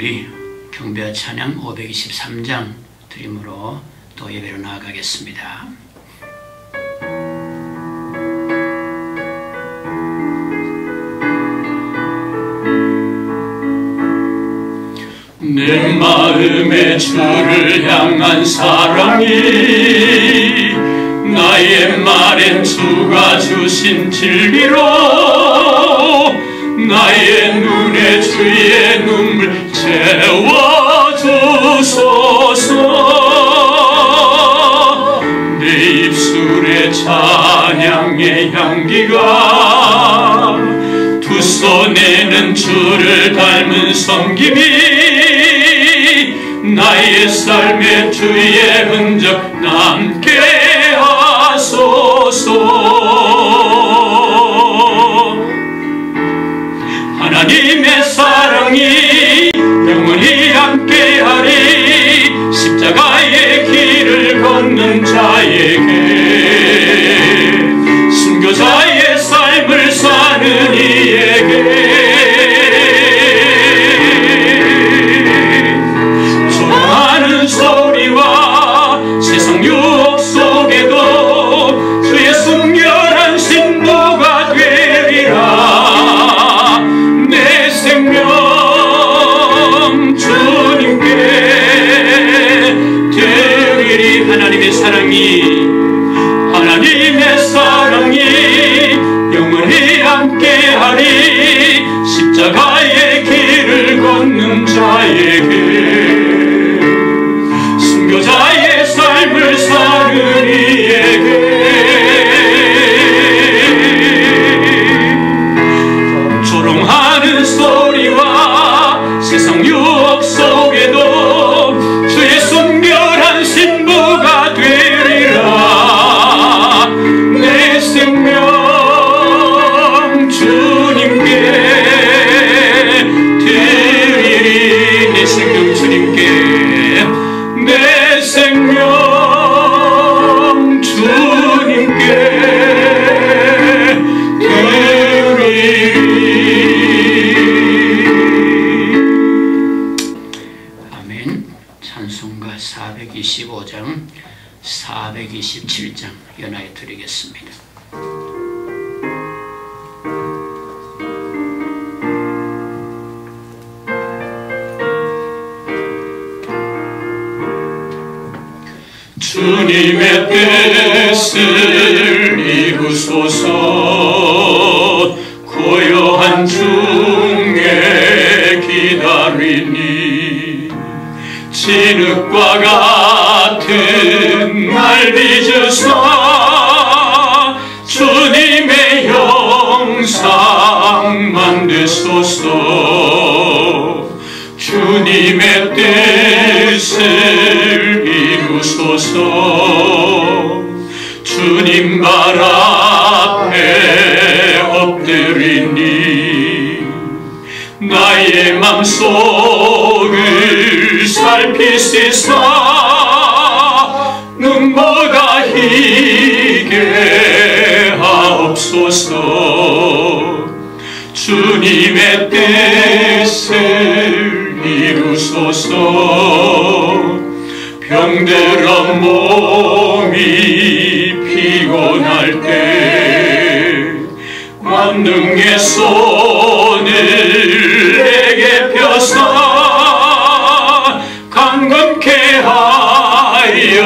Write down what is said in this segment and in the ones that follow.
우리 경배와 찬양 523장 드림으로 또 예배로 나아가겠습니다. 내 마음에 주를 향한 사랑이 나의 말엔 주가 주신 진리로 나의 눈에 주의 눈물 채워주소서. 내 입술에 찬양의 향기가 두 손에는 주를 닮은 섬김이 나의 삶에 주의 흔적 남게 하소서. 하나님의 사랑이 영원히 함께하리. 십자가의 길을 걷는 자에게, 순교자의 삶을 사는 이에게 조롱하는 소리와 세상 유혹 속에도 주의 순결한 신부가 되리라. 내 생명 주님께 드리리. 하나님의 사랑이 영원히 함께하리. 십자가의 길을 걷는 자에게, 순교자의 삶을 사는 이에게 조롱하는 소리와 세상 유혹 속에도 주의 순결한 신부가 되리라. 내 생명 주님께 드리리. 내 생명 주님께, 내 생명 주님께 드리리. 아멘. 찬송가 425장 427장 연하여 드리겠습니다. 주님의 뜻을 이루소서. 고요한 중에 기다리니 진흙과 같은 날 빚으사 주님의 형상만 되소서. 주님의 뜻을 이루소서. 주님 발 앞에 엎드리니 나의 맘속을 살피시사 눈보다 희게 하옵소서. 주님의 뜻을 이루소서. 병들어 몸이 피곤할 때 만능의 손을 내게 펴사 강건케 하여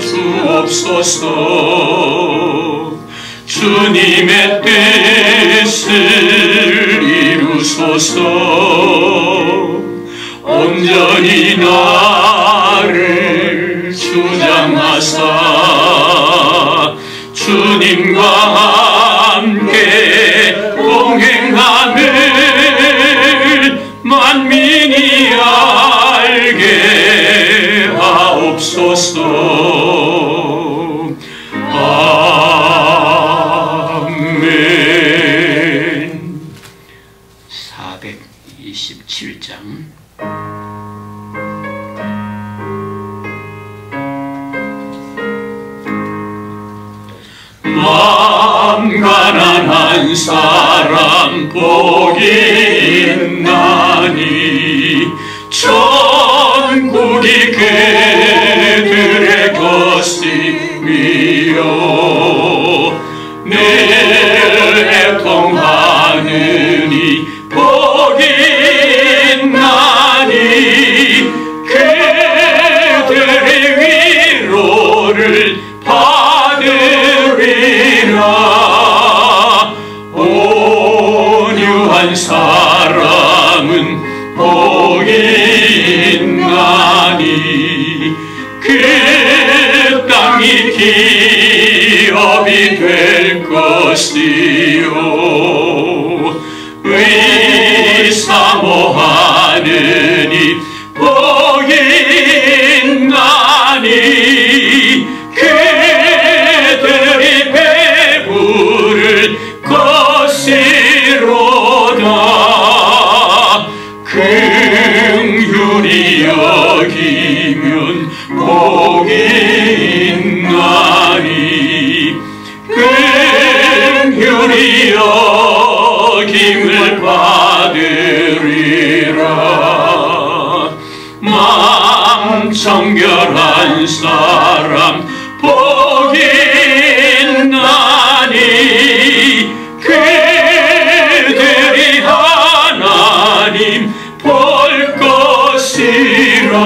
주옵소서. 주님의 뜻을 이루소서. 온전히 나를 주장하사 주님과 함께 동행함을 만민이 알게 하옵소서. 아멘. 427장 마음 가난한 사람 복이 있나니 천국이 그들의 것이며 늘 애통하느니 복이 있나니 그들의 위로를 받으리라. 온유한 사람은 복이 있나니 그 땅이 기업이 될 것이요 의사모하느니 복이 있나니 그들이 배부를 것이로다. 긍휼히 여기면 복이 있나니 긍휼히 여김을 받으리라. 마음 청결한 사람 복이 있나니 그들이 하나님 볼 것이라.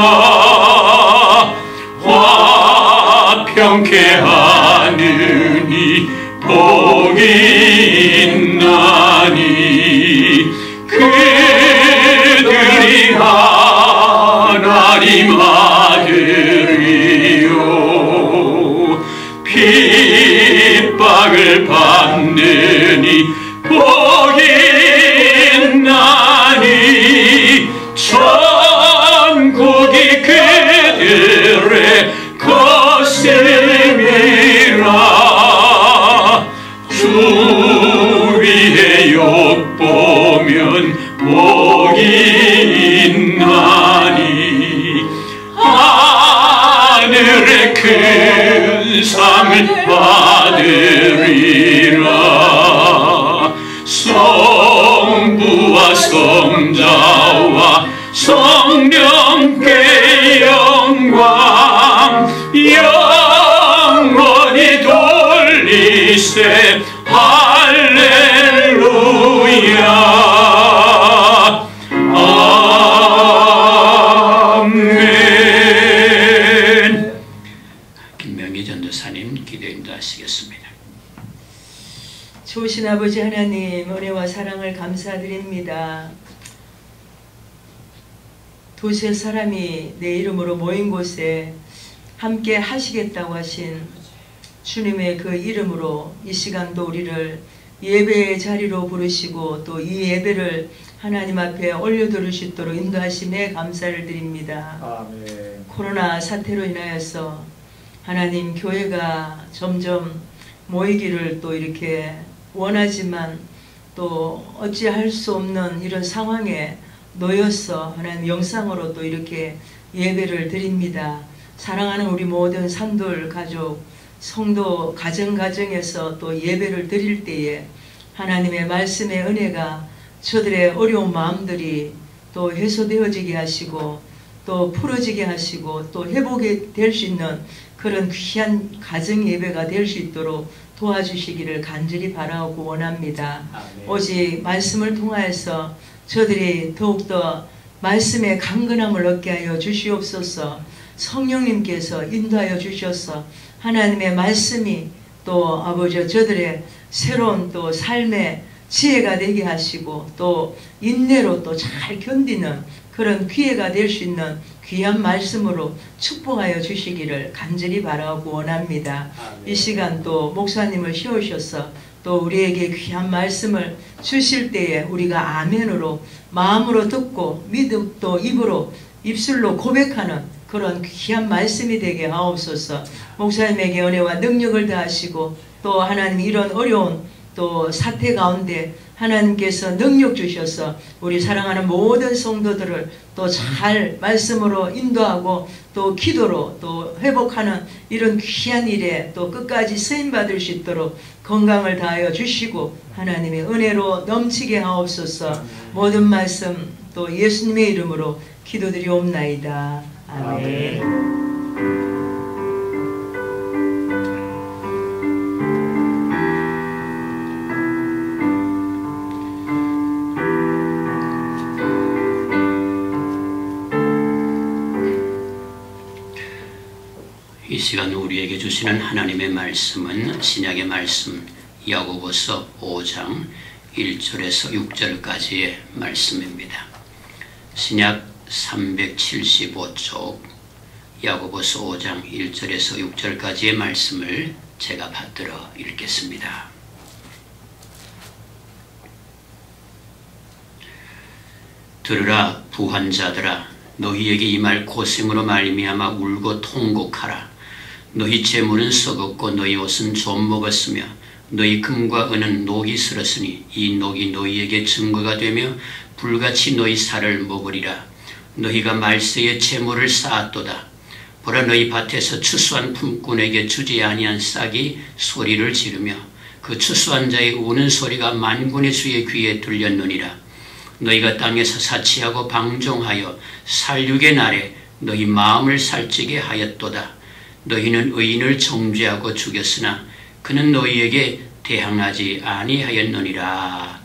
화평케 하느니 복이 있나니 그들이 하나님 아들이요 핍박을 받느니 복이 있나니 천국이 그들의 것임이라. 주 위에 욕보면 복이 있나니 하늘의 큰 상을 받으리라. 성부와 성자와 성령께 영광 영원히 돌리세 할렐루야. 아멘. 김명희 전도사님 기도 인도하시겠습니다. 좋으신 아버지 하나님, 은혜와 사랑을 감사드립니다. 도시의 사람이 내 이름으로 모인 곳에 함께 하시겠다고 하신 주님의 그 이름으로 이 시간도 우리를 예배의 자리로 부르시고 또 이 예배를 하나님 앞에 올려드릴 수 있도록 인도하심에 감사를 드립니다. 아멘. 코로나 사태로 인하여서 하나님 교회가 점점 모이기를 또 이렇게 원하지만 또 어찌할 수 없는 이런 상황에 놓여서 하나님 영상으로 또 이렇게 예배를 드립니다. 사랑하는 우리 모든 산돌 가족, 성도 가정에서 또 예배를 드릴 때에 하나님의 말씀의 은혜가 저들의 어려운 마음들이 또 해소되어지게 하시고 또 풀어지게 하시고 또 회복이 될 수 있는 그런 귀한 가정 예배가 될 수 있도록 도와주시기를 간절히 바라고 원합니다. 아멘. 오직 말씀을 통하여서 저들이 더욱더 말씀의 강건함을 얻게 하여 주시옵소서. 성령님께서 인도하여 주셔서 하나님의 말씀이 또 아버지 저들의 새로운 또 삶의 지혜가 되게 하시고 또 인내로 또 잘 견디는 그런 기회가 될 수 있는 귀한 말씀으로 축복하여 주시기를 간절히 바라고 원합니다. 아멘. 이 시간 또 목사님을 세우셔서 또 우리에게 귀한 말씀을 주실 때에 우리가 아멘으로 마음으로 듣고 믿음 또 입으로 입술로 고백하는 그런 귀한 말씀이 되게 하옵소서. 목사님에게 은혜와 능력을 다하시고 또 하나님 이런 어려운 또 사태 가운데 하나님께서 능력 주셔서 우리 사랑하는 모든 성도들을 또 잘 말씀으로 인도하고 또 기도로 또 회복하는 이런 귀한 일에 또 끝까지 쓰임받을 수 있도록 건강을 다하여 주시고 하나님의 은혜로 넘치게 하옵소서. 모든 말씀 또 예수님의 이름으로 기도드리옵나이다. 아멘. 이 시간 우리에게 주시는 하나님의 말씀은 신약의 말씀 야고보서 5장 1절에서 6절까지의 말씀입니다. 신약 375쪽 야고보서 5장 1절에서 6절까지의 말씀을 제가 받들어 읽겠습니다. 들으라 부한 자들아, 너희에게 임할 고생으로 말미암아 울고 통곡하라. 너희 재물은 썩었고 너희 옷은 좀 먹었으며 너희 금과 은은 녹이 슬었으니 이 녹이 너희에게 증거가 되며 불같이 너희 살을 먹으리라. 너희가 말세에 재물을 쌓았도다. 보라, 너희 밭에서 추수한 품꾼에게 주지 아니한 싹이 소리를 지르며 그 추수한 자의 우는 소리가 만군의 주의 귀에 들렸느니라. 너희가 땅에서 사치하고 방종하여 살육의 날에 너희 마음을 살찌게 하였도다. 너희는 의인을 정죄하고 죽였으나 그는 너희에게 대항하지 아니하였느니라.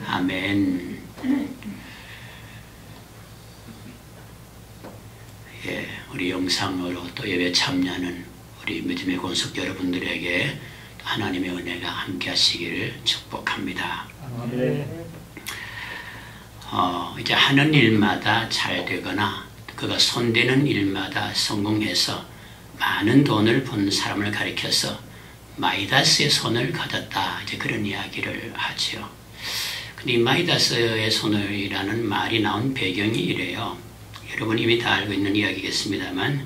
아멘. 예, 우리 영상으로 또 예배 참여하는 우리 믿음의 권속 여러분들에게 하나님의 은혜가 함께 하시기를 축복합니다. 아멘. 이제 하는 일마다 잘 되거나 그가 손대는 일마다 성공해서 많은 돈을 번 사람을 가리켜서 마이다스의 손을 가졌다, 이제 그런 이야기를 하죠. 근데 이 마이다스의 손이라는 말이 나온 배경이 이래요. 여러분 이미 다 알고 있는 이야기겠습니다만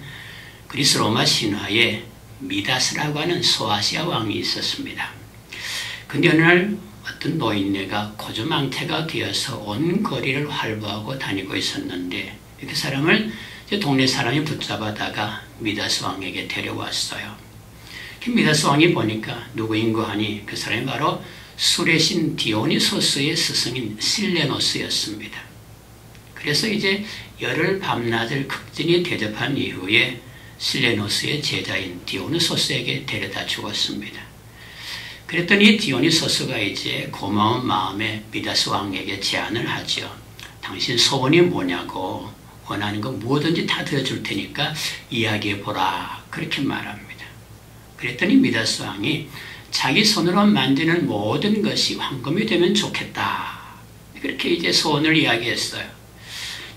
그리스 로마 신화에 미다스라고 하는 소아시아 왕이 있었습니다. 근데 어느 날 어떤 노인네가 고주망태가 되어서 온 거리를 활보하고 다니고 있었는데 그 사람을 동네 사람이 붙잡아다가 미다스 왕에게 데려왔어요. 미다스 왕이 보니까 누구인고 하니 그 사람이 바로 술의 신 디오니소스의 스승인 실레노스였습니다. 그래서 이제 열흘 밤낮을 극진히 대접한 이후에 실레노스의 제자인 디오니소스에게 데려다 주었습니다. 그랬더니 디오니소스가 이제 고마운 마음에 미다스 왕에게 제안을 하죠. 당신 소원이 뭐냐고, 원하는 거 뭐든지 다 들어줄 테니까 이야기해보라, 그렇게 말합니다. 그랬더니 미다스 왕이 자기 손으로 만드는 모든 것이 황금이 되면 좋겠다, 그렇게 이제 소원을 이야기했어요.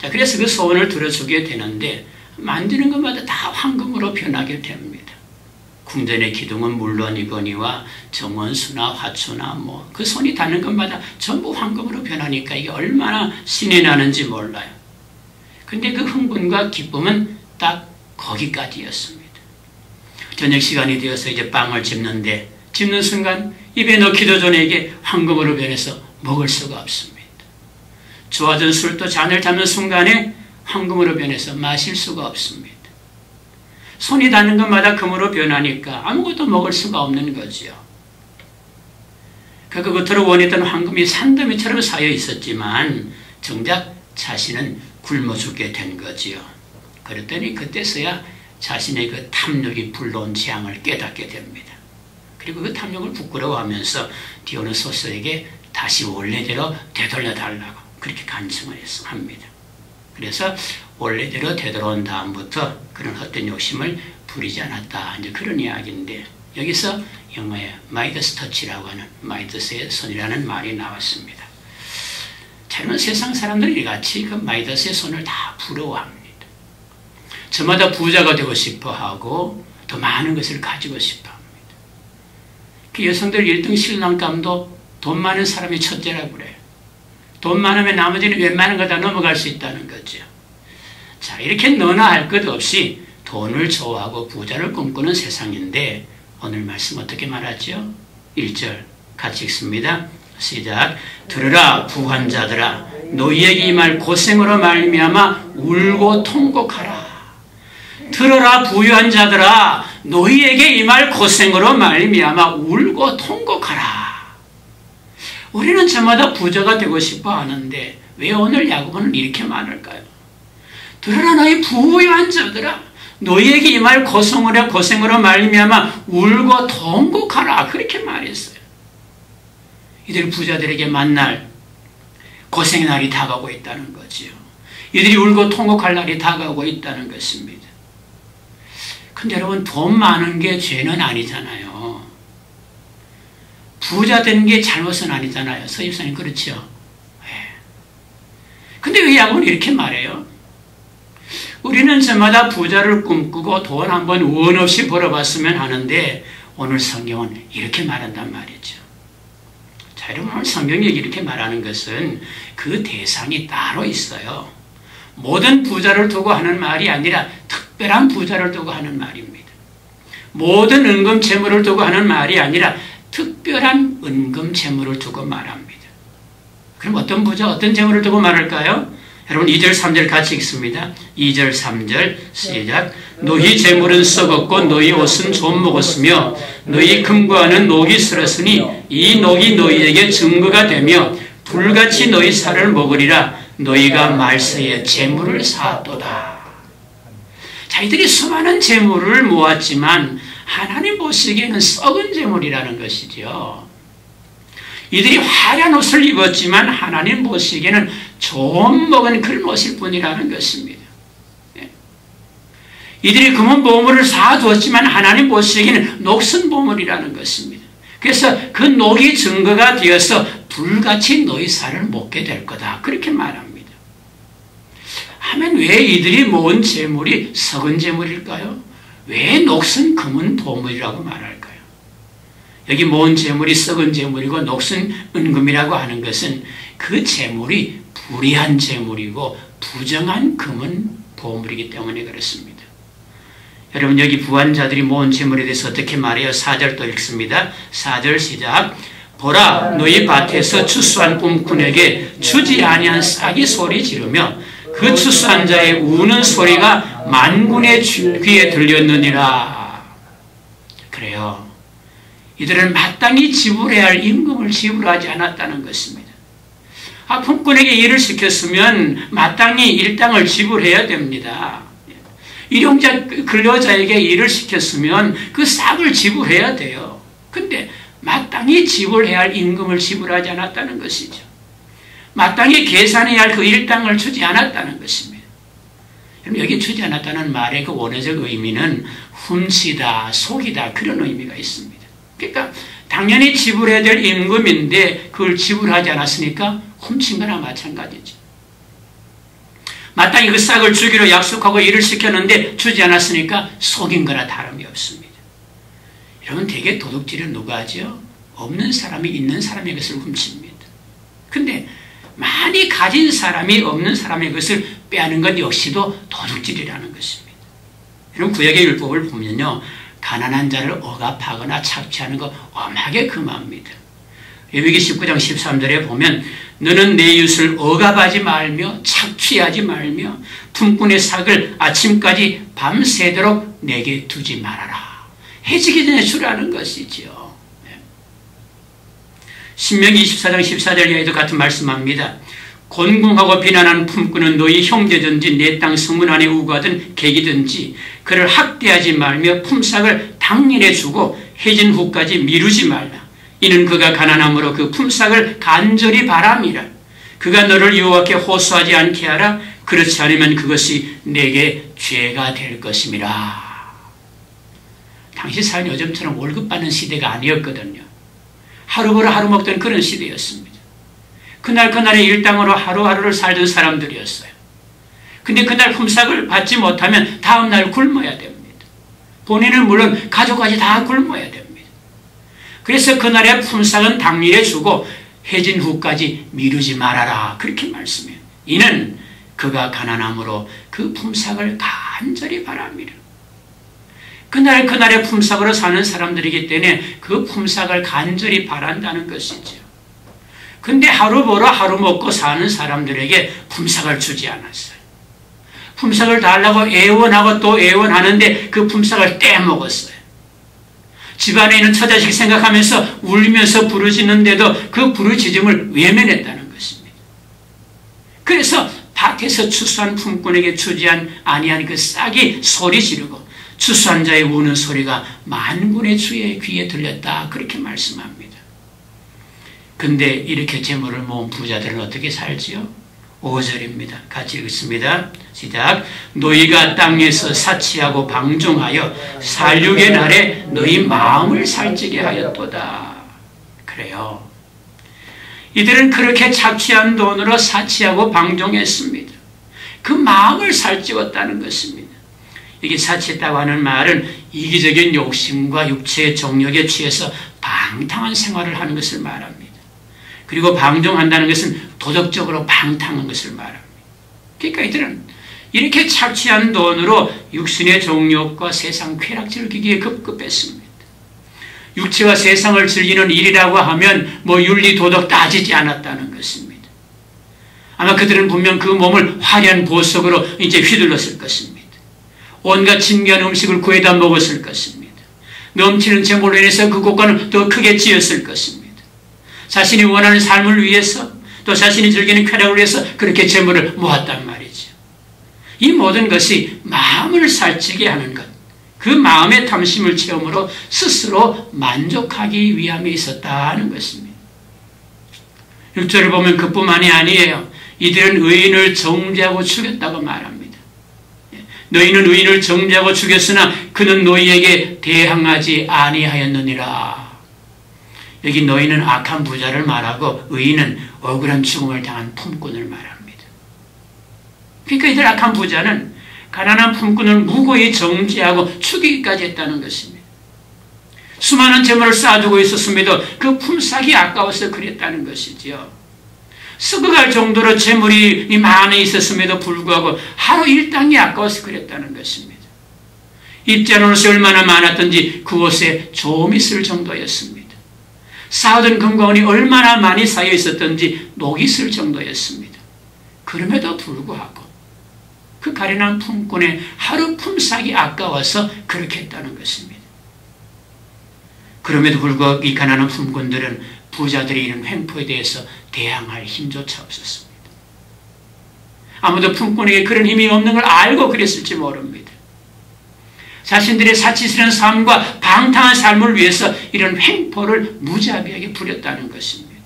자, 그래서 그 소원을 들어주게 되는데 만드는 것마다 다 황금으로 변하게 됩니다. 궁전의 기둥은 물론이거니와 정원수나 화초나 그 손이 닿는 것마다 전부 황금으로 변하니까 이게 얼마나 신이 나는지 몰라요. 근데 그 흥분과 기쁨은 딱 거기까지였습니다. 저녁 시간이 되어서 이제 빵을 집는 순간 입에 넣기도 전에 이게 황금으로 변해서 먹을 수가 없습니다. 좋아진 술도 잔을 잡는 순간에 황금으로 변해서 마실 수가 없습니다. 손이 닿는 것마다 금으로 변하니까 아무것도 먹을 수가 없는 거죠. 그 겉으로 원했던 황금이 산더미처럼 쌓여 있었지만 정작 자신은 굶어 죽게 된 거지요. 그랬더니 그때서야 자신의 그 탐욕이 불러온 재앙을 깨닫게 됩니다. 그리고 그 탐욕을 부끄러워하면서 디오니소스에게 다시 원래대로 되돌려달라고 그렇게 간청을 합니다. 그래서 원래대로 되돌아온 다음부터 그런 헛된 욕심을 부리지 않았다, 이제 그런 이야기인데, 여기서 영어에 마이더스 터치라고 하는 마이더스의 손이라는 말이 나왔습니다. 저는 세상 사람들이 같이 그 마이더스의 손을 다 부러워합니다. 저마다 부자가 되고 싶어하고 더 많은 것을 가지고 싶어합니다. 그 여성들 1등 신랑감도 돈 많은 사람이 첫째라고 그래요. 돈 많으면 나머지는 웬만한 거 다 넘어갈 수 있다는 거죠. 자, 이렇게 너나 할 것 없이 돈을 좋아하고 부자를 꿈꾸는 세상인데 오늘 말씀 어떻게 말하죠? 1절 같이 읽습니다. 시작. 들으라 부한 자들아, 너희에게 임할 고생으로 말미암아 울고 통곡하라. 들으라 부유한 자들아, 너희에게 임할 고생으로 말미암아 울고 통곡하라. 우리는 저마다 부자가 되고 싶어 하는데 왜 오늘 야고보는 이렇게 말할까요? 들으라 너희 부유한 자들아, 너희에게 임할 고생으로 말미암아 울고 통곡하라, 그렇게 말했어요. 이들이 부자들에게 만날 고생의 날이 다가오고 있다는 거지요. 이들이 울고 통곡할 날이 다가오고 있다는 것입니다. 근데 여러분, 돈 많은 게 죄는 아니잖아요. 부자 된 게 잘못은 아니잖아요. 서집사님 그렇죠? 네. 근데 왜 야고보는 이렇게 말해요? 우리는 저마다 부자를 꿈꾸고 돈 한번 원 없이 벌어봤으면 하는데 오늘 성경은 이렇게 말한단 말이죠. 자, 여러분, 오늘 성경이 이렇게 말하는 것은 그 대상이 따로 있어요. 모든 부자를 두고 하는 말이 아니라 특별한 부자를 두고 하는 말입니다. 모든 은금 재물을 두고 하는 말이 아니라 특별한 은금 재물을 두고 말합니다. 그럼 어떤 부자, 어떤 재물을 두고 말할까요? 여러분 2절 3절 같이 읽습니다. 2절 3절 시작. 너희 재물은 썩었고 너희 옷은 좀 먹었으며 너희 금과는 녹이 슬었으니 이 녹이 너희에게 증거가 되며 불같이 너희 살을 먹으리라. 너희가 말세에 재물을 쌓았도다. 자, 이들이 수많은 재물을 모았지만 하나님 보시기에는 썩은 재물이라는 것이죠. 이들이 화려한 옷을 입었지만 하나님 보시기에는 좀 먹은 그런 옷일 뿐이라는 것입니다. 이들이 금은 보물을 쌓아두었지만 하나님 보시기에는 녹슨 보물이라는 것입니다. 그래서 그 녹이 증거가 되어서 불같이 너희 살을 먹게 될 거다, 그렇게 말합니다. 하면 왜 이들이 모은 재물이 썩은 재물일까요? 왜 녹슨 금은 보물이라고 말할까요? 여기 모은 재물이 썩은 재물이고 녹슨 은금이라고 하는 것은 그 재물이 불의한 재물이고 부정한 금은 보물이기 때문에 그렇습니다. 여러분, 여기 부한자들이 모은 재물에 대해서 어떻게 말해요? 4절 또 읽습니다. 4절 시작. 보라, 너희 밭에서 추수한 꿈꾼에게 주지 아니한 싹이 소리 지르며 그 추수한 자의 우는 소리가 만군의 귀에 들렸느니라. 그래요. 이들은 마땅히 지불해야 할 임금을 지불하지 않았다는 것입니다. 품꾼에게 일을 시켰으면 마땅히 일당을 지불해야 됩니다. 일용자 근로자에게 일을 시켰으면 그 싹을 지불해야 돼요. 근데 마땅히 지불해야 할 임금을 지불하지 않았다는 것이죠. 마땅히 계산해야 할 그 일당을 주지 않았다는 것입니다. 여기 주지 않았다는 말의 그 원어적 의미는 훔치다, 속이다, 그런 의미가 있습니다. 그러니까 당연히 지불해야 될 임금인데 그걸 지불하지 않았으니까 훔친 거나 마찬가지죠. 마땅히 그 싹을 주기로 약속하고 일을 시켰는데 주지 않았으니까 속인 거나 다름이 없습니다. 여러분, 대개 도둑질은 누가 하죠? 없는 사람이 있는 사람의 것을 훔칩니다. 근데 많이 가진 사람이 없는 사람의 것을 빼앗는 것 역시도 도둑질이라는 것입니다. 여러분, 구약의 율법을 보면요, 가난한 자를 억압하거나 착취하는 거 엄하게 금합니다. 레위기 19장 13절에 보면 너는 내 이웃을 억압하지 말며 착취하지 말며 품꾼의 삭을 아침까지 밤새도록 내게 두지 말아라. 해지기 전에 주라는 것이죠. 신명기 24장 14절 이하에도 같은 말씀합니다. 곤궁하고 비난하는 품꾼은 너희 형제든지 내 땅 성문 안에 우거하든 객이든지 그를 학대하지 말며 품삯을 당일에 주고 해진 후까지 미루지 말라. 이는 그가 가난함으로 그 품삯을 간절히 바람이라. 그가 너를 여호와께 호소하지 않게 하라. 그렇지 않으면 그것이 내게 죄가 될 것임이라. 당시 사회는 요즘처럼 월급 받는 시대가 아니었거든요. 하루 벌어 하루 먹던 그런 시대였습니다. 그날의 일당으로 하루하루를 살던 사람들이었어요. 근데 그날 품삯을 받지 못하면 다음날 굶어야 됩니다. 본인은 물론 가족까지 다 굶어야 됩니다. 그래서 그날의 품삯은 당일에 주고 해진 후까지 미루지 말아라, 그렇게 말씀해요. 이는 그가 가난함으로 그 품삯을 간절히 바랍니다. 그날의 품삯으로 사는 사람들이기 때문에 그 품삯을 간절히 바란다는 것이죠. 근데 하루 벌어 하루 먹고 사는 사람들에게 품삯을 주지 않았어요. 품삯을 달라고 애원하고 또 애원하는데 그 품삯을 떼먹었어요. 집안에 있는 처자식 생각하면서 울면서 부르짖는데도 그 부르짖음을 외면했다는 것입니다. 그래서 밭에서 추수한 품꾼에게 주지 아니한 그 싹이 소리 지르고 추수한 자의 우는 소리가 만군의 주의 귀에 들렸다, 그렇게 말씀합니다. 근데 이렇게 재물을 모은 부자들은 어떻게 살지요? 5절입니다. 같이 읽습니다. 시작. 너희가 땅에서 사치하고 방종하여 살육의 날에 너희 마음을 살찌게 하였도다. 그래요. 이들은 그렇게 착취한 돈으로 사치하고 방종했습니다. 그 마음을 살찌웠다는 것입니다. 이게 사치했다고 하는 말은 이기적인 욕심과 육체의 정욕에 취해서 방탕한 생활을 하는 것을 말합니다. 그리고 방종한다는 것은 도덕적으로 방탕한 것을 말합니다. 그러니까 이들은 이렇게 착취한 돈으로 육신의 정욕과 세상 쾌락질을 기기에 급급했습니다. 육체와 세상을 즐기는 일이라고 하면 윤리 도덕 따지지 않았다는 것입니다. 아마 그들은 분명 그 몸을 화려한 보석으로 이제 휘둘렀을 것입니다. 온갖 진귀한 음식을 구해다 먹었을 것입니다. 넘치는 재물로 인해서 그 곳간을 더 크게 지었을 것입니다. 자신이 원하는 삶을 위해서, 또 자신이 즐기는 쾌락을 위해서 그렇게 재물을 모았단 말이죠. 이 모든 것이 마음을 살찌게 하는 것, 그 마음의 탐심을 채움으로 스스로 만족하기 위함에 있었다는 것입니다. 6절을 보면 그뿐만이 아니에요. 이들은 의인을 정죄하고 죽였다고 말합니다. 너희는 의인을 정죄하고 죽였으나 그는 너희에게 대항하지 아니하였느니라. 여기 너희는 악한 부자를 말하고 의인은 억울한 죽음을 당한 품꾼을 말합니다. 그러니까 이들 악한 부자는 가난한 품꾼을 무고히 정죄하고 죽이기까지 했다는 것입니다. 수많은 재물을 쌓아두고 있었음에도 그 품삯이 아까워서 그랬다는 것이지요. 썩어갈 정도로 재물이 많이 있었음에도 불구하고 하루 일당이 아까워서 그랬다는 것입니다. 입지 않은 옷이 얼마나 많았던지 그 옷에 조음이 쓸 정도였습니다. 쌓아둔 금과원이 얼마나 많이 쌓여 있었던지 녹이 쓸 정도였습니다. 그럼에도 불구하고 그 가련한 품꾼의 하루 품삯이 아까워서 그렇게 했다는 것입니다. 그럼에도 불구하고 이 가난한 품꾼들은 부자들이 이런 횡포에 대해서 대항할 힘조차 없었습니다. 아무도 품꾼에게 그런 힘이 없는 걸 알고 그랬을지 모릅니다. 자신들의 사치스러운 삶과 방탕한 삶을 위해서 이런 횡포를 무자비하게 부렸다는 것입니다.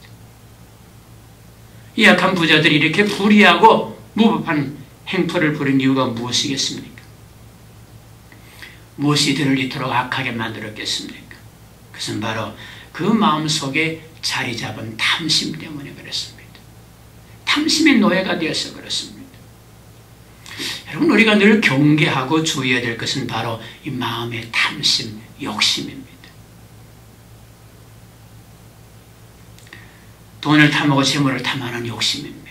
이 악한 부자들이 이렇게 불의하고 무법한 행포를 부린 이유가 무엇이겠습니까? 무엇이 이들을 이토록 악하게 만들었겠습니까? 그것은 바로 그 마음속에 자리 잡은 탐심 때문에 그렇습니다. 탐심의 노예가 되어서 그렇습니다. 여러분, 우리가 늘 경계하고 주의해야 될 것은 바로 이 마음의 탐심, 욕심입니다. 돈을 탐하고 재물을 탐하는 욕심입니다.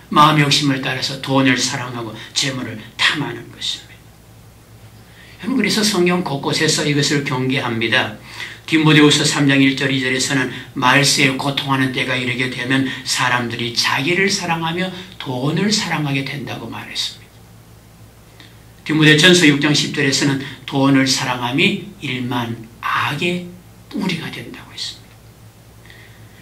마음의 욕심을 따라서 돈을 사랑하고 재물을 탐하는 것입니다. 여러분, 그래서 성경 곳곳에서 이것을 경계합니다. 디모데후서 3장 1절 2절에서는 말세에 고통하는 때가 이르게 되면 사람들이 자기를 사랑하며 돈을 사랑하게 된다고 말했습니다. 디모데전서 6장 10절에서는 돈을 사랑함이 일만 악의 뿌리가 된다고 했습니다.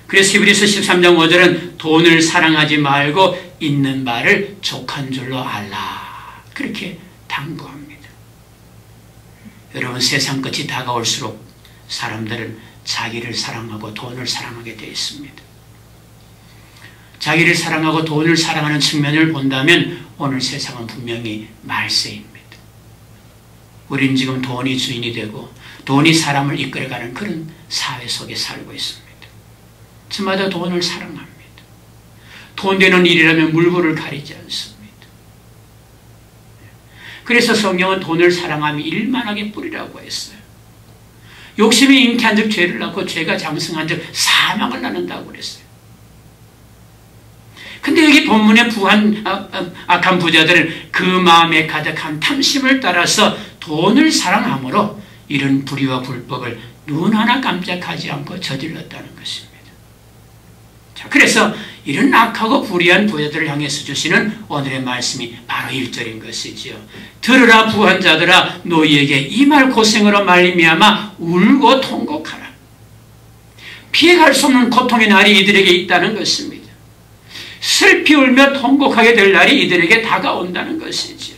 그래서 히브리서 13장 5절은 돈을 사랑하지 말고 있는 바를 족한 줄로 알라, 그렇게 당부합니다. 여러분, 세상 끝이 다가올수록 사람들은 자기를 사랑하고 돈을 사랑하게 되어 있습니다. 자기를 사랑하고 돈을 사랑하는 측면을 본다면 오늘 세상은 분명히 말세입니다. 우리는 지금 돈이 주인이 되고 돈이 사람을 이끌어가는 그런 사회 속에 살고 있습니다. 저마다 돈을 사랑합니다. 돈 되는 일이라면 물불을 가리지 않습니다. 그래서 성경은 돈을 사랑함이 일만하게 뿌리라고 했어요. 욕심이 잉태한 즉 죄를 낳고 죄가 장성한 즉 사망을 낳는다고 그랬어요. 근데 여기 본문의 악한 부자들은 그 마음에 가득한 탐심을 따라서 돈을 사랑함으로 이런 불의와 불법을 눈 하나 깜짝하지 않고 저질렀다는 것입니다. 자, 그래서 이런 악하고 불의한 부자들을 향해서 주시는 오늘의 말씀이 바로 1절인 것이지요. 들으라 부한 자들아 너희에게 이 말 고생으로 말미암아 울고 통곡하라. 피해갈 수 없는 고통의 날이 이들에게 있다는 것입니다. 슬피 울며 통곡하게 될 날이 이들에게 다가온다는 것이지요.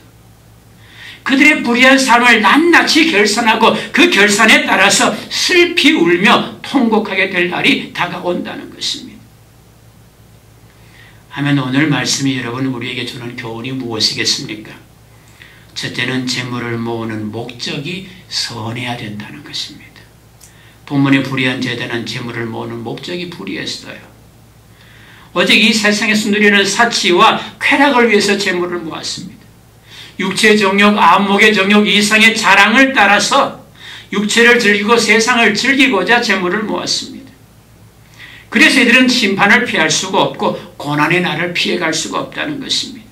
그들의 불의한 삶을 낱낱이 결산하고 그 결산에 따라서 슬피 울며 통곡하게 될 날이 다가온다는 것입니다. 하면 오늘 말씀이 여러분 우리에게 주는 교훈이 무엇이겠습니까? 첫째는 재물을 모으는 목적이 선해야 된다는 것입니다. 본문의 불의한 제자는 재물을 모으는 목적이 불의했어요. 오직 이 세상에서 누리는 사치와 쾌락을 위해서 재물을 모았습니다. 육체의 정욕, 안목의 정욕, 이상의 자랑을 따라서 육체를 즐기고 세상을 즐기고자 재물을 모았습니다. 그래서 이들은 심판을 피할 수가 없고 고난의 날을 피해갈 수가 없다는 것입니다.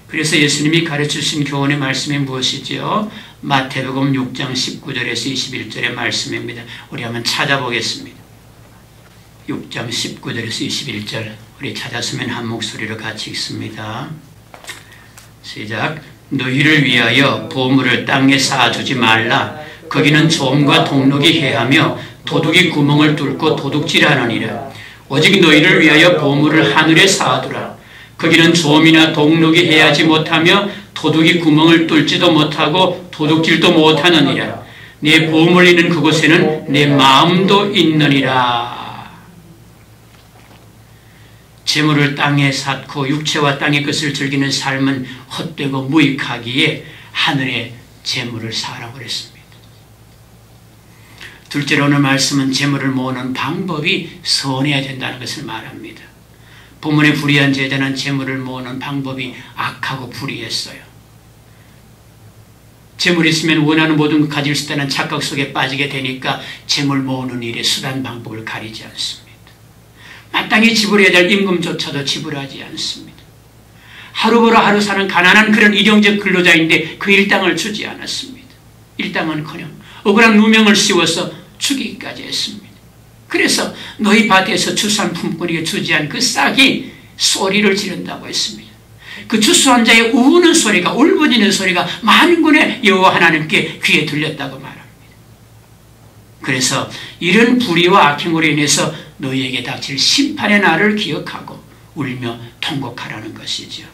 그래서 예수님이 가르치신 교훈의 말씀이 무엇이지요? 마태복음 6장 19절에서 21절의 말씀입니다. 우리 한번 찾아보겠습니다. 6장 19절에서 21절 우리 찾았으면 한 목소리로 같이 읽습니다. 시작. 너희를 위하여 보물을 땅에 쌓아두지 말라. 거기는 좀과 동록이 해하며 도둑이 구멍을 뚫고 도둑질하느니라. 오직 너희를 위하여 보물을 하늘에 쌓아두라. 거기는 좀이나 동록이 해하지 못하며 도둑이 구멍을 뚫지도 못하고 도둑질도 못하느니라. 내 보물 있는 그곳에는 내 마음도 있느니라. 재물을 땅에 쌓고 육체와 땅의 것을 즐기는 삶은 헛되고 무익하기에 하늘에 재물을 쌓으라고 그랬습니다. 둘째로 오늘 말씀은 재물을 모으는 방법이 선해야 된다는 것을 말합니다. 본문의 불의한 제자는 재물을 모으는 방법이 악하고 불의했어요. 재물이 있으면 원하는 모든 것 가질 수 있다는 착각 속에 빠지게 되니까 재물 모으는 일에 수단 방법을 가리지 않습니다. 마땅히 지불해야 될 임금조차도 지불하지 않습니다. 하루 벌어 하루 사는 가난한 그런 일용직 근로자인데 그 일당을 주지 않았습니다. 일당은커녕 억울한 누명을 씌워서 죽이기까지 했습니다. 그래서 너희 밭에서 추수한 품꾼에게 주지 않은 그 싹이 소리를 지른다고 했습니다. 그 추수한 자의 우는 소리가 울부짖는 소리가 만군의 여호와 하나님께 귀에 들렸다고 말합니다. 그래서 이런 불의와 악행으로 인해서 너희에게 닥칠 심판의 날을 기억하고 울며 통곡하라는 것이죠.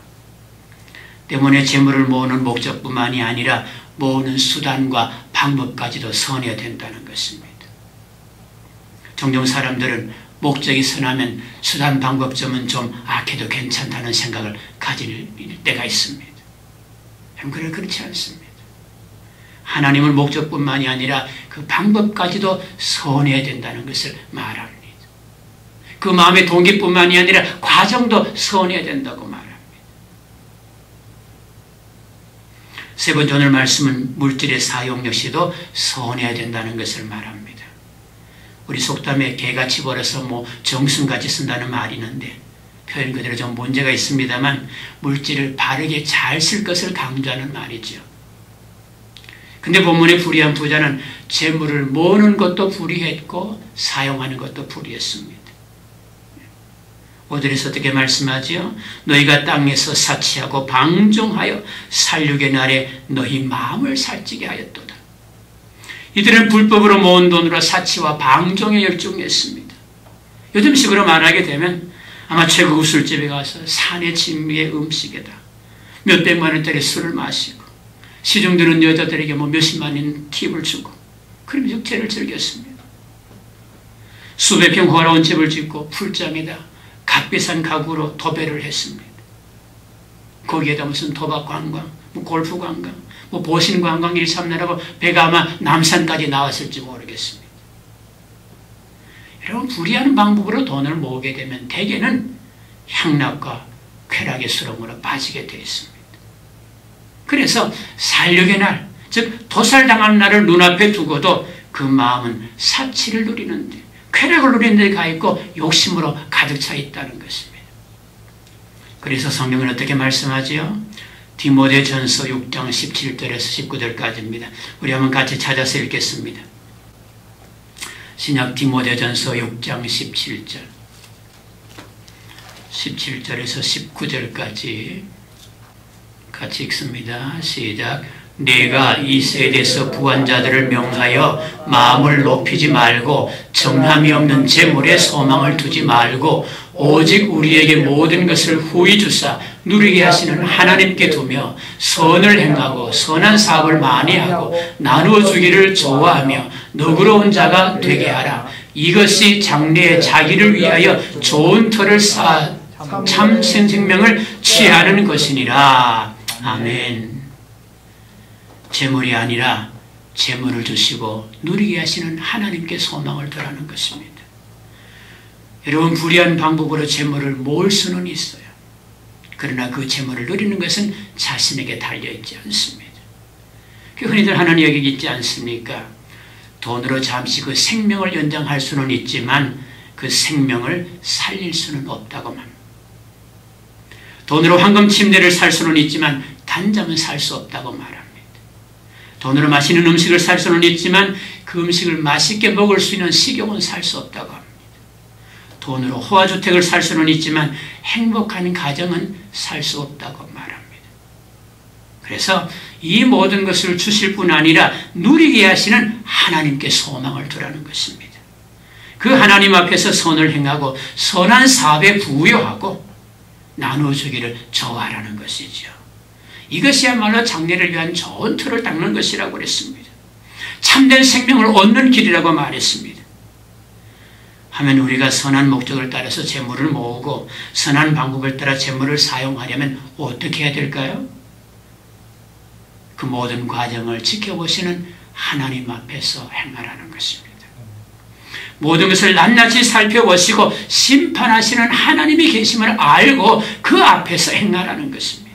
때문에 재물을 모으는 목적뿐만이 아니라 모으는 수단과 방법까지도 선해야 된다는 것입니다. 종종 사람들은 목적이 선하면 수단 방법점은 좀 악해도 괜찮다는 생각을 가질 때가 있습니다. 그러나 그렇지 않습니다. 하나님은 목적뿐만이 아니라 그 방법까지도 선해야 된다는 것을 말합니다. 그 마음의 동기뿐만이 아니라 과정도 선해야 된다고 말합니다. 세 번째 오늘 말씀은 물질의 사용 역시도 선해야 된다는 것을 말합니다. 우리 속담에 개같이 벌어서 정승같이 쓴다는 말이 있는데 표현 그대로 좀 문제가 있습니다만 물질을 바르게 잘 쓸 것을 강조하는 말이죠. 근데 본문의 불의한 부자는 재물을 모으는 것도 불의했고 사용하는 것도 불의했습니다. 5절에서 어떻게 말씀하지요? 너희가 땅에서 사치하고 방종하여 살육의 날에 너희 마음을 살찌게 하였도다. 이들은 불법으로 모은 돈으로 사치와 방종에 열중했습니다. 요즘식으로 말하게 되면 아마 최고급 술집에 가서 산의 진미의 음식에다 몇백만 원짜리 술을 마시고 시중 드는 여자들에게 몇십만 원 팁을 주고 그러면 육체를 즐겼습니다. 수백 평 호화로운 집을 짓고 풀장에다 값비싼 가구로 도배를 했습니다. 거기에다 무슨 도박 관광, 골프 관광, 보신 관광 일삼느라고 배가 아마 남산까지 나왔을지 모르겠습니다. 여러분 불의한 방법으로 돈을 모으게 되면 대개는 향락과 쾌락의 수렁으로 빠지게 되어 있습니다. 그래서 살육의 날, 즉 도살당하는 날을 눈앞에 두고도 그 마음은 사치를 누리는데 쾌락을 누리는 데 가 있고 욕심으로 가득 차 있다는 것입니다. 그래서 성경은 어떻게 말씀하지요? 디모데전서 6장 17절에서 19절까지입니다. 우리 한번 같이 찾아서 읽겠습니다. 신약 디모데전서 6장 17절 17절에서 19절까지 같이 읽습니다. 시작. 네가 이 세대에서 부한 자들을 명하여 마음을 높이지 말고 정함이 없는 재물에 소망을 두지 말고 오직 우리에게 모든 것을 후히 주사 누리게 하시는 하나님께 두며 선을 행하고 선한 사업을 많이 하고 나누어 주기를 좋아하며 너그러운 자가 되게 하라. 이것이 장래에 자기를 위하여 좋은 터를 쌓아 참 생명을 취하는 것이니라. 아멘. 재물이 아니라 재물을 주시고 누리게 하시는 하나님께 소망을 두라는 것입니다. 여러분, 불의한 방법으로 재물을 모을 수는 있어요. 그러나 그 재물을 누리는 것은 자신에게 달려있지 않습니다. 흔히들 하는 얘기 있지 않습니까? 돈으로 잠시 그 생명을 연장할 수는 있지만 그 생명을 살릴 수는 없다고 합니다. 돈으로 황금 침대를 살 수는 있지만 단잠은 살 수 없다고 말합니다. 돈으로 맛있는 음식을 살 수는 있지만 그 음식을 맛있게 먹을 수 있는 식욕은 살 수 없다고 합니다. 돈으로 호화주택을 살 수는 있지만 행복한 가정은 살 수 없다고 말합니다. 그래서 이 모든 것을 주실 뿐 아니라 누리게 하시는 하나님께 소망을 두라는 것입니다. 그 하나님 앞에서 선을 행하고 선한 사업에 부여하고 나누어주기를 좋아하라는 것이죠. 이것이야말로 장래를 위한 좋은 틀을 닦는 것이라고 그랬습니다. 참된 생명을 얻는 길이라고 말했습니다. 하면 우리가 선한 목적을 따라서 재물을 모으고 선한 방법을 따라 재물을 사용하려면 어떻게 해야 될까요? 그 모든 과정을 지켜보시는 하나님 앞에서 행하라는 것입니다. 모든 것을 낱낱이 살펴보시고 심판하시는 하나님이 계심을 알고 그 앞에서 행하라는 것입니다.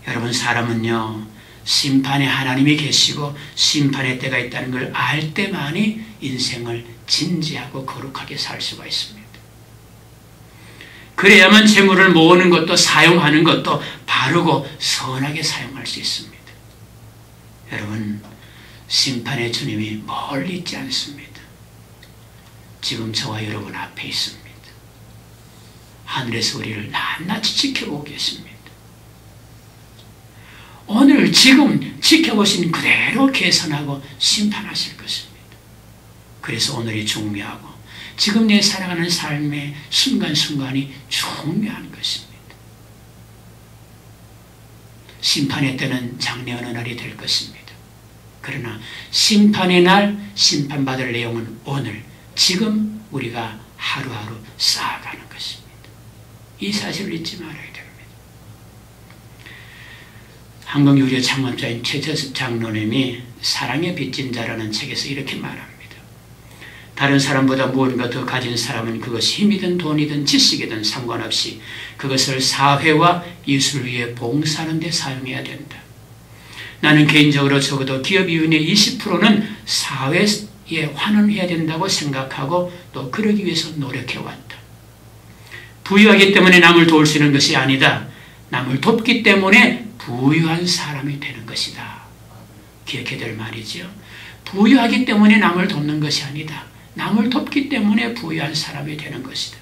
여러분, 사람은요, 심판에 하나님이 계시고 심판의 때가 있다는 걸 알 때만이 인생을 진지하고 거룩하게 살 수가 있습니다. 그래야만 재물을 모으는 것도 사용하는 것도 바르고 선하게 사용할 수 있습니다. 여러분, 심판의 주님이 멀리 있지 않습니다. 지금 저와 여러분 앞에 있습니다. 하늘에서 우리를 낱낱이 지켜보고 계십니다. 오늘 지금 지켜보신 그대로 계산하고 심판하실 것입니다. 그래서 오늘이 중요하고 지금 내 살아가는 삶의 순간순간이 중요한 것입니다. 심판의 때는 장래 어느 날이 될 것입니다. 그러나 심판의 날 심판받을 내용은 오늘 지금 우리가 하루하루 쌓아가는 것입니다. 이 사실을 잊지 말아야 됩니다. 한국유리의 창업자인 최재수 장로님이 사랑에 빚진 자라는 책에서 이렇게 말합니다. 다른 사람보다 무언가 더 가진 사람은 그것이 힘이든 돈이든 지식이든 상관없이 그것을 사회와 이웃을 위해 봉사하는 데 사용해야 된다. 나는 개인적으로 적어도 기업 이윤의 20%는 사회에 환원해야 된다고 생각하고 또 그러기 위해서 노력해왔다. 부유하기 때문에 남을 도울 수 있는 것이 아니다. 남을 돕기 때문에 부유한 사람이 되는 것이다. 기억해야 될 말이죠. 부유하기 때문에 남을 돕는 것이 아니다. 남을 돕기 때문에 부유한 사람이 되는 것이다.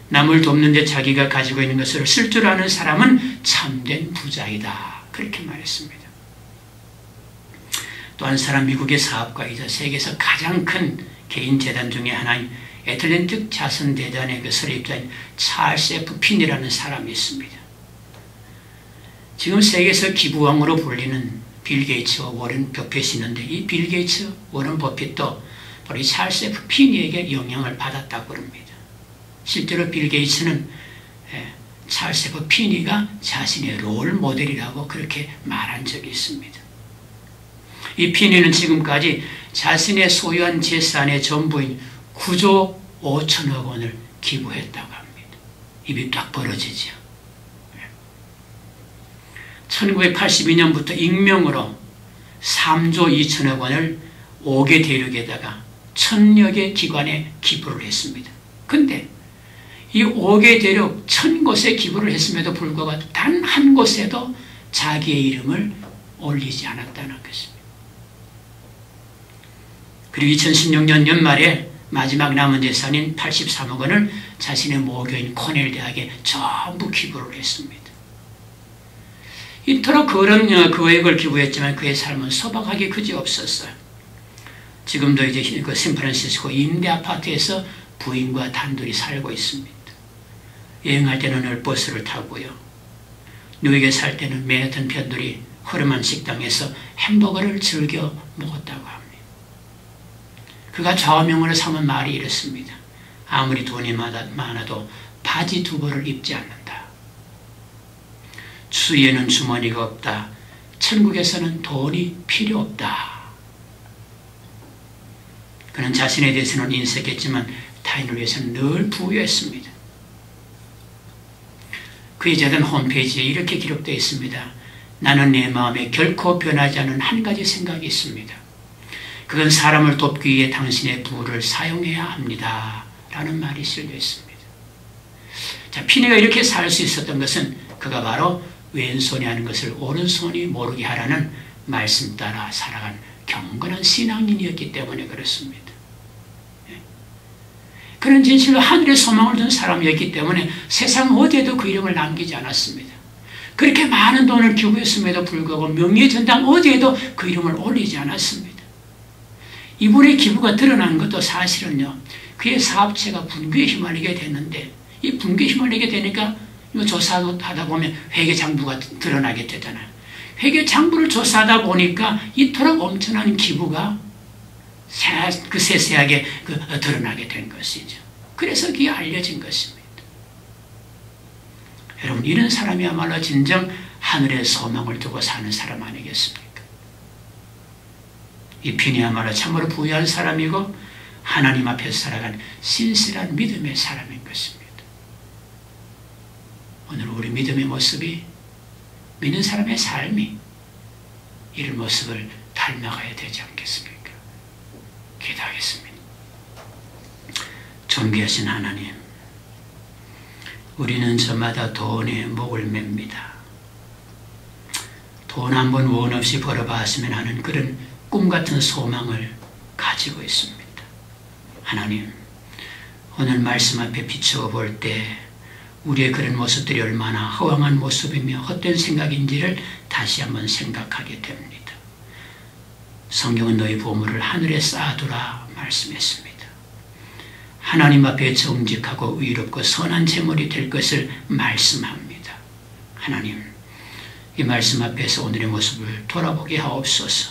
남을 돕는 데 자기가 가지고 있는 것을 쓸 줄 아는 사람은 참된 부자이다. 그렇게 말했습니다. 또 한 사람, 미국의 사업가이자 세계에서 가장 큰 개인 재단 중에 하나인 애틀랜틱 자선대단의 그 설립자인 찰스 F. 핀이라는 사람이 있습니다. 지금 세계에서 기부왕으로 불리는 빌 게이츠와 워런 버핏이 있는데 이 빌 게이츠, 워런 버핏도 바로 이 찰스 F. 핀에게 영향을 받았다고 합니다. 실제로 빌 게이츠는 찰스 F. 핀이가 자신의 롤 모델이라고 그렇게 말한 적이 있습니다. 이 핀이는 지금까지 자신의 소유한 재산의 전부인 9조 5천억 원을 기부했다고 합니다. 입이 딱 벌어지죠. 1982년부터 익명으로 3조 2천억 원을 5개 대륙에다가 1000여 개 기관에 기부를 했습니다. 근데 이 5개 대륙 1000곳에 기부를 했음에도 불구하고 단 한 곳에도 자기의 이름을 올리지 않았다는 것입니다. 그리고 2016년 연말에 마지막 남은 재산인 83억 원을 자신의 모교인 코넬 대학에 전부 기부를 했습니다. 이토록 그런 금액을 기부했지만 그의 삶은 소박하게 그지없었어요. 지금도 이제 그 샌프란시스코 임대 아파트에서 부인과 단둘이 살고 있습니다. 여행할 때는 늘 버스를 타고요. 뉴욕에 살 때는 맨해튼 편들이 허름한 식당에서 햄버거를 즐겨 먹었다고 합니다. 그가 좌우명으로 삼은 말이 이렇습니다. 아무리 돈이 많아도 바지 두 벌을 입지 않는다. 주위에는 주머니가 없다. 천국에서는 돈이 필요 없다. 그는 자신에 대해서는 인색했지만 타인을 위해서는 늘 부유했습니다. 그의 재단 홈페이지에 이렇게 기록되어 있습니다. 나는 내 마음에 결코 변하지 않은 한 가지 생각이 있습니다. 그건 사람을 돕기 위해 당신의 부를 사용해야 합니다. 라는 말이 실려 있습니다. 자, 피니가 이렇게 살 수 있었던 것은 그가 바로 왼손이 하는 것을 오른손이 모르게 하라는 말씀 따라 살아간 경건한 신앙인이었기 때문에 그렇습니다. 그런 진실로 하늘의 소망을 둔 사람이었기 때문에 세상 어디에도 그 이름을 남기지 않았습니다. 그렇게 많은 돈을 기부했음에도 불구하고 명예의 전당 어디에도 그 이름을 올리지 않았습니다. 이분의 기부가 드러난 것도 사실은요, 그의 사업체가 분규에 휘말리게 됐는데, 이 분규에 휘말리게 되니까 조사하다 보면 회계장부가 드러나게 되잖아요. 회계장부를 조사하다 보니까 이토록 엄청난 기부가 세세하게 드러나게 된 것이죠. 그래서 그게 알려진 것입니다. 여러분, 이런 사람이야말로 진정 하늘의 소망을 두고 사는 사람 아니겠습니까? 이 피니야말로 참으로 부유한 사람이고 하나님 앞에서 살아간 신실한 믿음의 사람인 것입니다. 오늘 우리 믿음의 모습이, 믿는 사람의 삶이 이런 모습을 닮아가야 되지 않겠습니까? 기도하겠습니다. 존귀하신 하나님, 우리는 저마다 돈에 목을 맵니다. 돈 한 번 원 없이 벌어봤으면 하는 그런 꿈같은 소망을 가지고 있습니다. 하나님, 오늘 말씀 앞에 비추어 볼 때 우리의 그런 모습들이 얼마나 허황한 모습이며 헛된 생각인지를 다시 한번 생각하게 됩니다. 성경은 너희 보물을 하늘에 쌓아두라 말씀했습니다. 하나님 앞에 정직하고 의롭고 선한 제물이 될 것을 말씀합니다. 하나님, 이 말씀 앞에서 오늘의 모습을 돌아보게 하옵소서.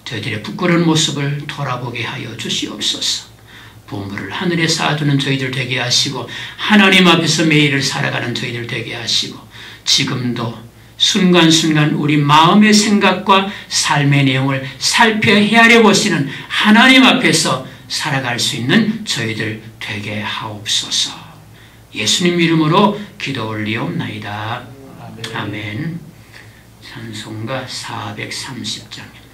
저희들의 부끄러운 모습을 돌아보게 하여 주시옵소서. 보물을 하늘에 쌓아두는 저희들 되게 하시고 하나님 앞에서 매일을 살아가는 저희들 되게 하시고 지금도 순간순간 우리 마음의 생각과 삶의 내용을 살펴 헤아려 보시는 하나님 앞에서 살아갈 수 있는 저희들 되게 하옵소서. 예수님 이름으로 기도 올리옵나이다. 아멘. 찬송가 430장입니다.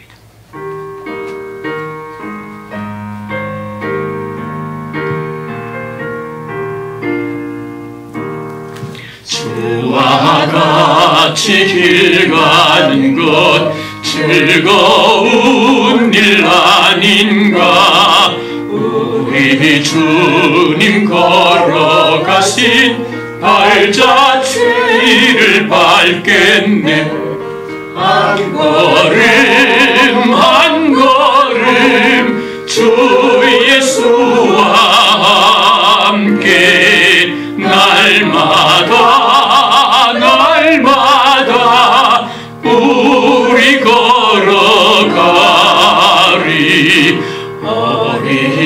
주와 같이 길 가는 것 즐거운 일 아닌가. 우리 주님 걸어가신 발자취를 밟겠네. 한 걸음 한 걸음 주 예수와 함께 날마다 날마다 우리 걸어가리.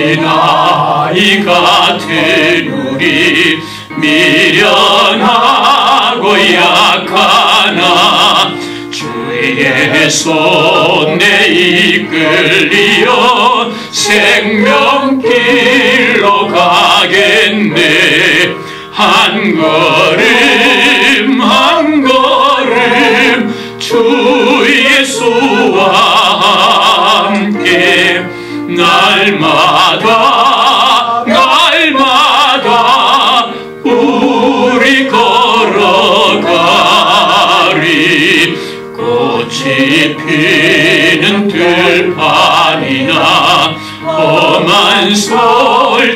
어린아이 같은 우리 미련하고 약하나 주의 손에 이끌리어 생명길로 가겠네. 한 걸음 한 걸음 주 예수와 함께 날마다 날마다 우리 걸어가리. 꽃이 피는 들판이나 험한 솔짝이라도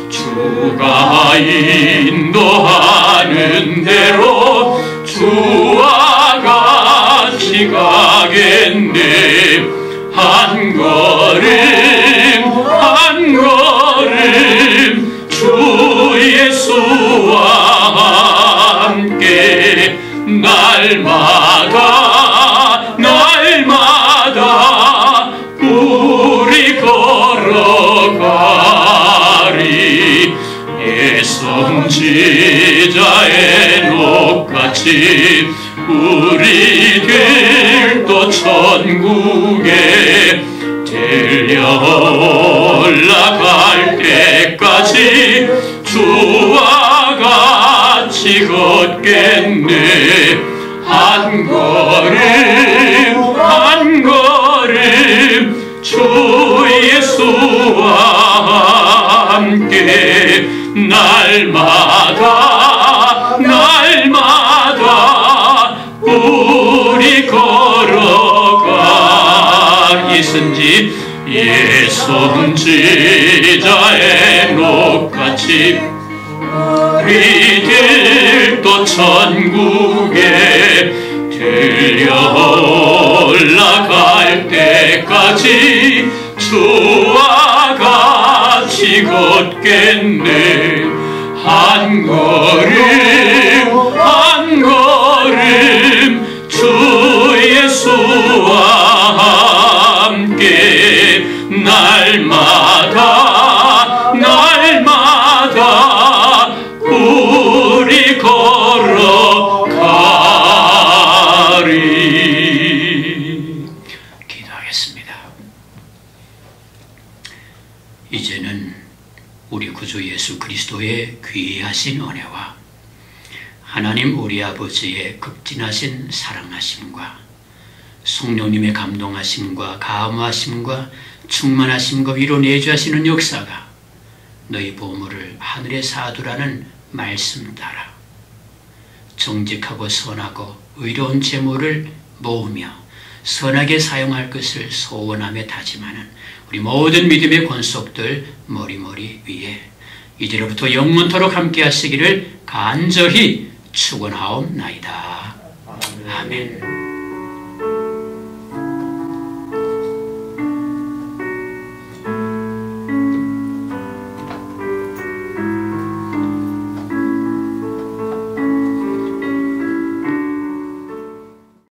주가 인도하는 대로 주와 같이 가겠네. 한 걸음 한 걸음 주 예수와 함께 날마다 날마다 우리 걸어가리. 애송 지자의 녹같이 우리들도 천국에 들려 올라갈 때까지 주와 같이 걷겠네. 한 걸음 한 걸음 주 예수와 함께 날마다 날마다 우리 걸어가. 예선지자의 녹같이 우리들도 천국에 들려 올라갈 때까지 주와 같이 걷겠네. 한 걸음 한 걸음 주 예수와 함께 날마다 날마다 우리 걸어가리. 기도하겠습니다. 이제는 우리 구주 예수 그리스도의 귀하신 은혜와 하나님 우리 아버지의 극진하신 사랑하심과 성령님의 감동하심과 감화하심과 충만하심과 위로 내주하시는 역사가 너희 보물을 하늘에 사두라는 말씀 따라 정직하고 선하고 의로운 재물을 모으며 선하게 사용할 것을 소원하며 다짐하는 우리 모든 믿음의 권속들 머리머리 위에 이제로부터 영원토록 함께 하시기를 간절히 축원하옵나이다. 아멘.